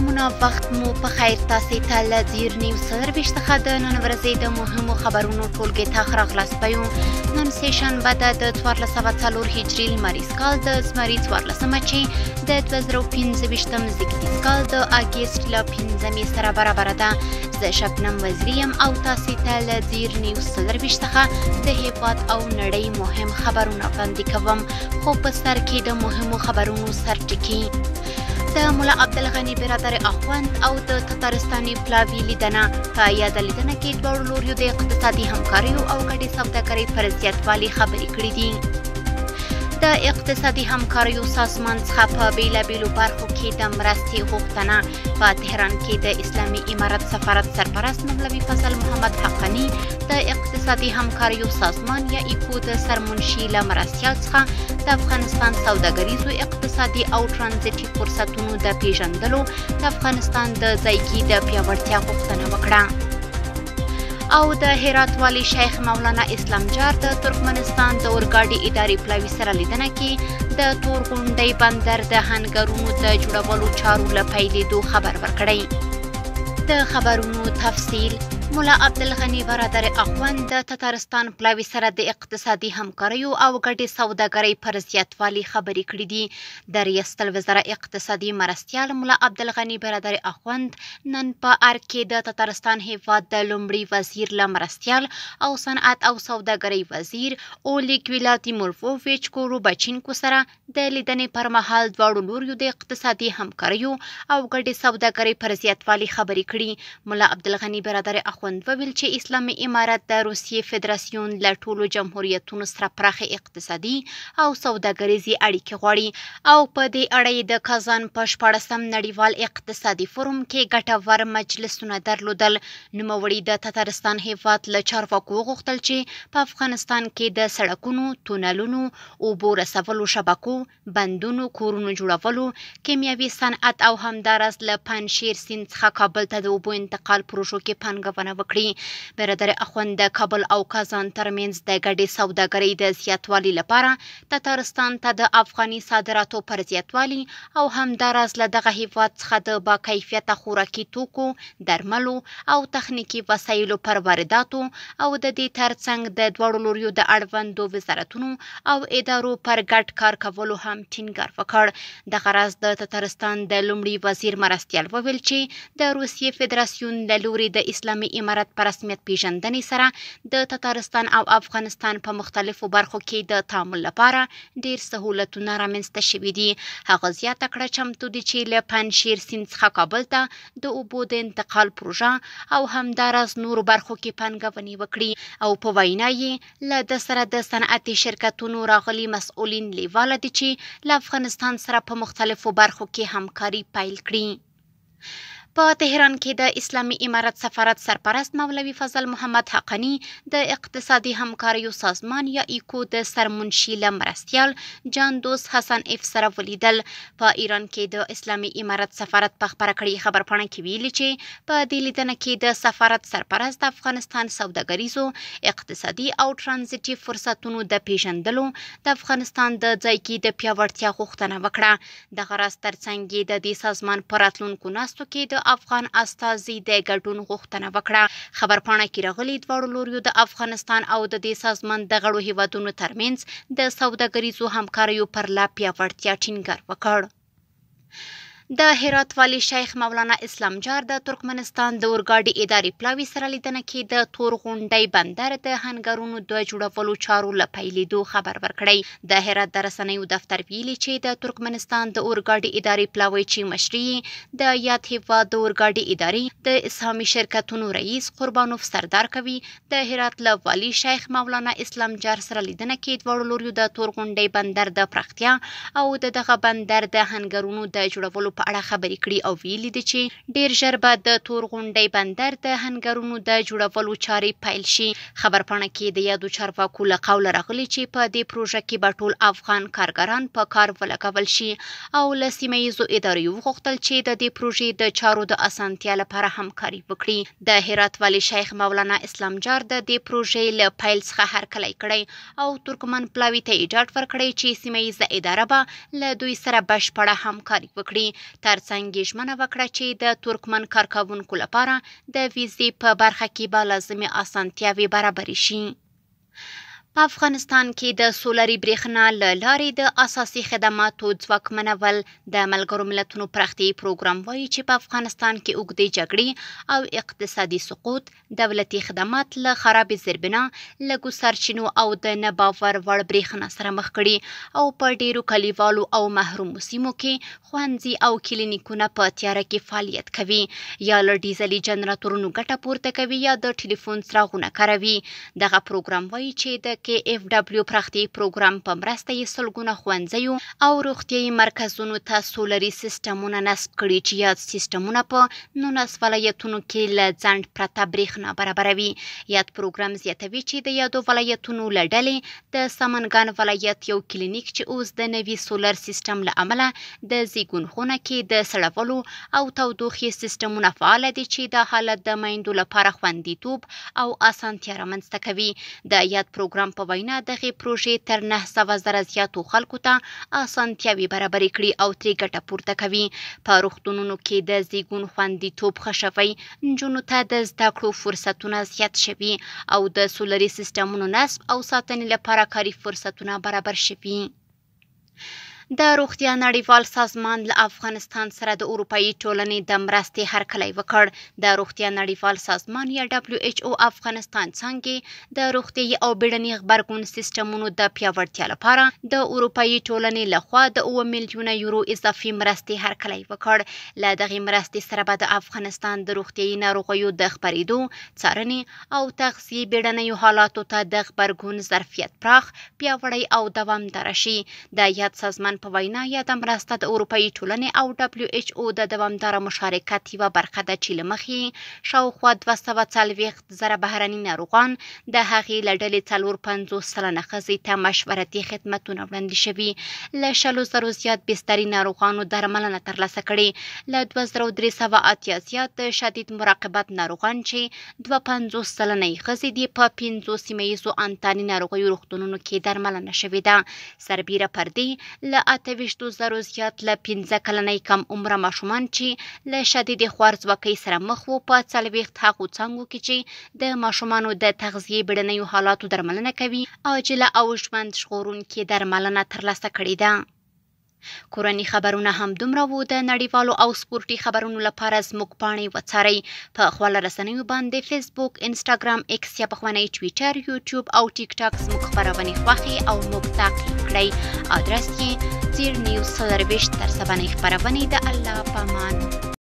سلامونه وخت مو په خیر تاسې ته له زیر نیوز څلرویشت څخه د نن ورځې د مهمو خبرونو ټولګې ته راغلاست بیو. نن سه شنبه ده د 1404 هجري لمریز کال د زمري 14مه چې د 2025 زیږدیز کال د اګست له 15 سره برابر ده. زه شبنم وزیری یم او تاسې ته له زیر نیوز څلرویشت څخه د هیواد او نړۍ مهم خبرونه وړاندې کوم. خو په سر کې د مهمو خبرونو سرټکي د مولا عبدالغني برادر اخوند او د تتارستاني پلاوي لیدنه. په یاده لیدنه کې دواړو لوریو د اقتصادي همکاریو او ګډې سوداګرۍ پر زیاتوالي خبرې کړې دي. د اقتصادي همکاریو سازمان څخه په بیلابیلو برخو کې د مرستې غوښتنه. په تهران کې د اسلامي امارت سفارت سرپرست مولوي فضل محمد حقانی د اقتصادي همکاریو سازمان یا ایکو د سرمنشي له مرستیال څخه د افغانستان سوداګریزو اقتصادي او ترانزیتي فرصتونو د پیژندلو د افغانستان د ځایګي د پیاوړتیا غوښتنه وکړه. او د هرات والی شیخ مولانا اسلام جار د ترکمنستان د اورګاډي اداري پلاوي سره لیدنه کې د تورغونډۍ بندر د هنګرونو د جوړولو چارو له پیلېدو خبر ورکړی. د خبرونو تفصیل. مولا عبدالغني برادر اخوند د تتارستان پلاوي سره د اقتصادي همکاریو او ګډې سوداګرۍ پر زیاتوالي خبرې کړې دي. د ریاست الوزرا اقتصادي مرستیال مولا عبدالغني برادر اخوند نن په ارګ کې د تتارستان هیواد د لومړي وزیر له مرستیال او صنعت او سوداګرۍ وزیر اولیګ ولادیموروویچ کوروبچینکو سره د لیدنې پر مهال دواړو لوریو د اقتصادي همکاریو او ګډې سوداګرۍ پر زیاتوالي خبرې کړي. مولا عبدالغني برادر اخوند وویل چې اسلامي امارت د روسیې فدراسیون له ټولو جمهوریتونو سره پراخې اقتصادي او سوداګریزي اړیکې غواړي او په دې اړه یې د کازان په 14م نړیوال اقتصادي فورم کې ګټور مجلسونه درلودل. نوموړي د تتارستان هیواد له چارواکو وغوښتل چې په افغانستان کې د سړکونو، تونلونو، اوبو رسولو شبکو، بندونو، کورونو جوړولو، کیمیاوي صنعت او همداراز له پنجشیر سیند څخه کابل ته د اوبو انتقال پروژو کې پانګونه وکړي. برادر اخوند د کابل او کازان ترمنځ د ګډې سوداګرۍ د زیاتوالي لپاره تتارستان ته د افغاني صادراتو پر زیاتوالي او همداراز له دغه هیواد څخه د باکیفیته خوراکي توکو، درملو او تخنیکي وسایلو پر وارداتو او د دې ترڅنګ د دواړو لوریو د اړوندو وزارتونو او ادارو پر ګډ کار کولو هم ټینګار وکړ. دغه راز د تتارستان د لومړي وزیر مرستیال وویل چې د روسیې فدراسیون له لوري د اسلامي امارت په رسمیت پیژندنې سره د تتارستان او افغانستان په مختلفو برخو کې د تعامل لپاره ډیر سهولتونه رامنځته شوي دي. هغه زیاته کړه چمتو دي چې له پنجشیر سیند څخه کابل ته د اوبو د انتقال پروژه او همداراز نورو برخو کې پانګونې وکړي او په وینا یې له د سره د صنعتي شرکتونو راغلي مسؤلین لیواله دي چې له افغانستان سره په مختلفو برخو کې همکاري پیل کړي. په تهران کې د اسلامي امارت سفارت سرپرست مولوي فضل محمد حقانی د اقتصادي همکاریو سازمان یا ایکو د سرمنشي له مرستیال جاندوس حسن اف سره ولیدل. په ایران کې د اسلامي امارت سفارت په خبره کړې خبرپاڼه کې ویلي چې په دې لیدنه کې د سفارت سرپرست د افغانستان سوداګریزو اقتصادي او ترانزیتي فرصتونو د پیژندلو د افغانستان د ځایګي د پیاوړتیا غوښتنه وکړه. دغه راز ترڅنګ یې د دې سازمان په راتلونکو ناستو کې د افغان استازي د ګډون غوښتنه وکړه. خبرپاڼه کې راغلي دواړو لوریو د افغانستان او د دې سازمان د غړو هیوادونو ترمنځ د سوداګریزو همکاریو پر لا پیاوړتیا ټینګار وکړ. د هرات والی شیخ مولانا اسلام جار د ترکمنستان د اورګاډي اداري پلاوي سره لیدنه کې د تورغونډۍ بندر د هنګرونو د جوړولو چارو له پیلېدو خبر ورکړی. د هرات د رسنیو دفتر ویلي چې د ترکمنستان د اورګاډي اداري پلاوي چې مشري د یاد هیواد د اورګاډي اداري د اسهامي شرکتونو رئیس قربانوف سردار کوي د هرات له والی شیخ مولانا اسلام جار سره لیدنه کې دواړو لوریو د تورغونډۍ بندر د پراختیا او دغه بندر د هنګرونو د جوړولو په اړه خبرې کړي او ویلي دي چې ډیر ژر به د تورغونډۍ بندر د هنګرونو د جوړولو چارې پیل شي. خبرپاڼه کې د یادو چارواکو له قوله راغلي چې په دې پروژه کې به ټول افغان کارګران په کار ولګول شي او له سیمه ییزو ادارو وغوښتل چې د دې پروژې د چارو د اسانتیا لپاره همکاري وکړي. د هرات والی شیخ مولانا اسلام جار د دې پروژې له پیل څخه هرکلی کړی او ترکمن پلاوي ته اجازه ورکړی چې سیمه ییزه اداره به له دوی سره بشپړه همکاري وکړي. ترڅنګ یې ژمنه وکړه چې د ترکمن کارکوونکو لپاره د ویزې په برخه کې به لازمي اسانتیاوې برابرې شي. په افغانستان کې د سولري برېښنا له لارې د اساسي خدماتو ځواکمنول د ملګرو ملتونو پراختیایي پروګرام وایي چې په افغانستان کې اوږدې جګړې او اقتصادي سقوط دولتي خدمات له خرابې زیربنا، لږو سرچینو او د نه باور وړ برېښنا سره مخ کړي او په ډېرو کلیوالو او محرومو سیمو کې ښوونځي او کلینیکونه په تیاره کې فعالیت کوي، یا له ډیزلي جنراتورونو ګټه پورته کوي یا د ټلیفون څراغونه کاروي. دغه پروګرام وایي چې د KfW پراختیایي پروګرام په مرسته یې سلګونه ښوونځیو او روغتیایي مرکزونو ته سولري سیسټمونه نصب کړي چې یاد سیسټمونه په 19 ولایتونو کې له ځنډ پرته برېښنا برابروي. یاد پروګرام زیاتوي چې د یادو ولایتونو له ډلې د سمنګان ولایت یو کلینیک چې اوس د نوي سولر سیسټم له امله د زیږون خونه کې د سړولو او تودوخې سیسټمونه فعال دي چې د حالت د میندو لپاره خوندیتوب او اسانتیا رامنځته کوي. د یاد پروګرام په وینا دغه پروژې تر 900,000 زیاتو خلکو ته اسانتیاوې برابرې کړي او ترې ګټه پورته کوي. په روغتونونو کې د زیږون خوندیتوب ښه شوی، نجونو ته د زده کړو فرصتونه زیات شوي او د سولري سیسټمونو نصب او ساتنې لپاره کاري فرصتونه برابر شوي. د روغتیا نړیوال سازمان له افغانستان سره د اروپایي ټولنې د مرستې هرکلی وکړ. د روغتیا نړیوال سازمان یا WHO افغانستان څنګه د روغتیایي او بیړني غبرګون سیسټمونو د پیاوړتیا لپاره د اروپایي ټولنې لخوا د 9 میلیونه یورو اضافي مرستې هرکلی وکړ. له دغې مرستې سره به د افغانستان د روغتیایي ناروغیو د خپرېدو، څارنې او تغذیې بیړنیو حالاتو ته د غبرګون ظرفیت پراخ، پیاوړی او دوامداره شي. د یاد سازمان په وینا یاده مرسته د اروپایي ټولنې او WHO د دوامداره مشارکت یوه برخه ده چې له مخې شاوخوا 240,000 بهرني ناروغان د هغې له ډلې 450 سلنه ښځې ته مشورتي خدمتونه وړاندې شوي. له 100,000 زیات بستري ناروغانو درملنه ترلاسه کړې. له 2380 زیات د شدید مراقبت ناروغان چې 52 سلنه یې ښځې دي په 5 سیمه ییزو انتاني ناروغیو روغتونونو کې درملنه شوې ده. سربیره پردې له 28,000 زیات له 15 کلنۍ کم عمره ماشومان چې له شدیدې خوارځواکۍ سره مخ وو په 40 هغو څانګو کې چې د ماشومانو د تغذیې بیړنیو حالاتو درملنه کوي، عاجله او ژوند ژغورونکې درملنه ترلاسه کړې ده. کورني خبرونه هم دومره وو. د نړیوالو او سپورټي خبرونو لپاره زموږ پاڼې وڅارئ. په خپله رسنیو باندې فیسبوک، انسټاګرام، ایکس یا پخوانی ټویټر، یوټیوب او ټیک ټاک زموږ خپرونې خوښې او موږ تعقیب کړئ. ادرس یې زیر نیوز 24 تر سبانۍ خپرونې. د الله په امان.